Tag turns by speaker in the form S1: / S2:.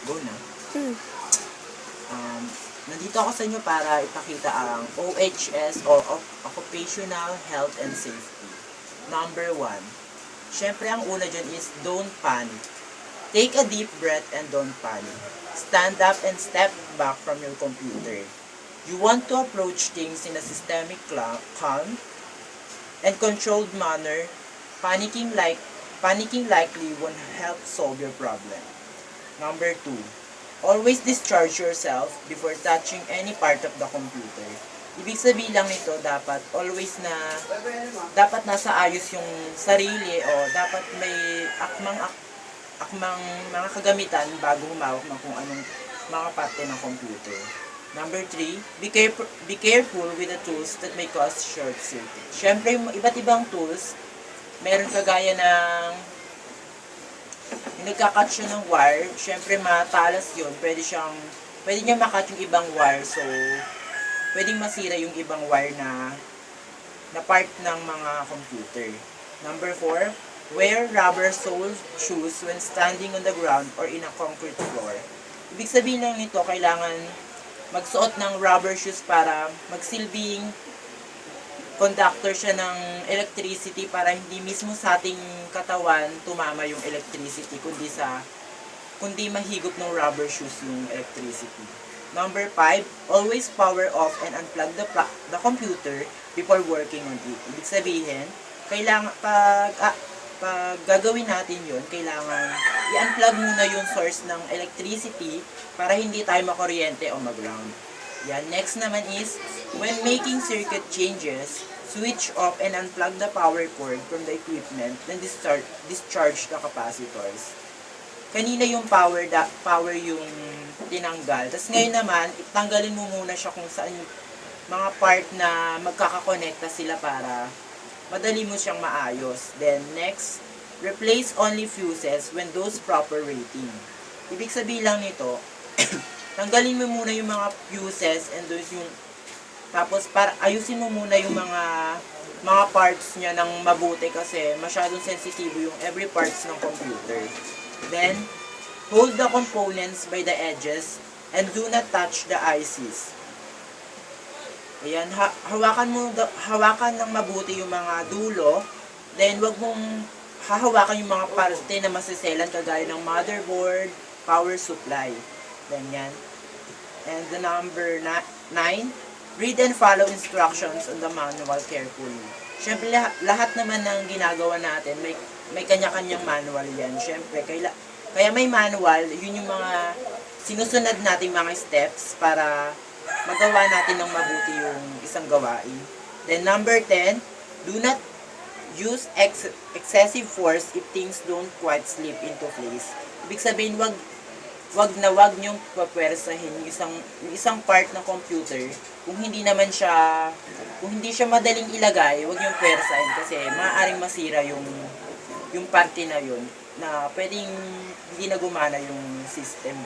S1: Go na.
S2: Hmm.
S1: Nandito ako sa inyo para ipakita ang OHS o Occupational Health and Safety. Number 1. Siyempre, ang una dyan is don't panic. Take a deep breath and don't panic. Stand up and step back from your computer. You want to approach things in a systemic, calm, and controlled manner. Panicking likely won't help solve your problem. Number 2. Always discharge yourself before touching any part of the computer. Ibig sabihin lang nito, dapat nasa ayos yung sarili o dapat may akmang mga kagamitan bago humawak ng kung anong mga parte ng computer. Number 3, be careful with the tools that may cause short circuit. Siyempre, yung iba't ibang tools, meron kagaya ng yung nagka-cut siya ng wire, syempre matalas yun, pwede niya makat yung ibang wire, so pwedeng masira yung ibang wire na part ng mga computer. Number 4, wear rubber sole shoes when standing on the ground or in a concrete floor. Ibig sabihin lang nito, kailangan magsuot ng rubber shoes para magsilbing conductor siya ng electricity para hindi mismo sa ating katawan tumama yung electricity kundi mahigop ng rubber shoes yung electricity. Number 5, always power off and unplug the computer before working on it. Ibig sabihin, pag gagawin natin yun, kailangan i-unplug muna yung source ng electricity para hindi tayo makuryente o mag-ground. Yan. Next naman is, when making circuit changes, switch off and unplug the power cord from the equipment, then discharge the capacitors. Kanina yung power yung tinanggal. Tapos ngayon naman, tanggalin mo muna siya kung saan yung mga part na magkakakonekta sila para madali mo siyang maayos. Then next, replace only fuses when those proper rating. Ibig sabihin lang nito, tanggalin mo muna yung mga fuses and those yung tapos para ayusin mo muna yung mga parts niya ng mabuti kasi masyadong sensitibo yung every parts ng computer. Then hold the components by the edges and do not touch the ICs. Ayan, hawakan ng mabuti yung mga dulo. Then wag mong hahawakan yung mga parte na masiselan kagaya ng motherboard, power supply. Ganyan. And the number 9, read and follow instructions on the manual carefully. Siyempre, lahat naman ng ginagawa natin, may kanya-kanyang manual yan. Siyempre, kaya may manual, yun yung mga sinusunod nating mga steps para magawa natin ng mabuti yung isang gawain. Then number 10, do not use excessive force if things don't quite slip into place. Ibig sabihin, wag niyong papwersahin yung isang part ng computer kung hindi siya madaling ilagay, wag niyong pwersahin kasi maaaring masira yung parte na yun na pwedeng hindi na gumana yung system.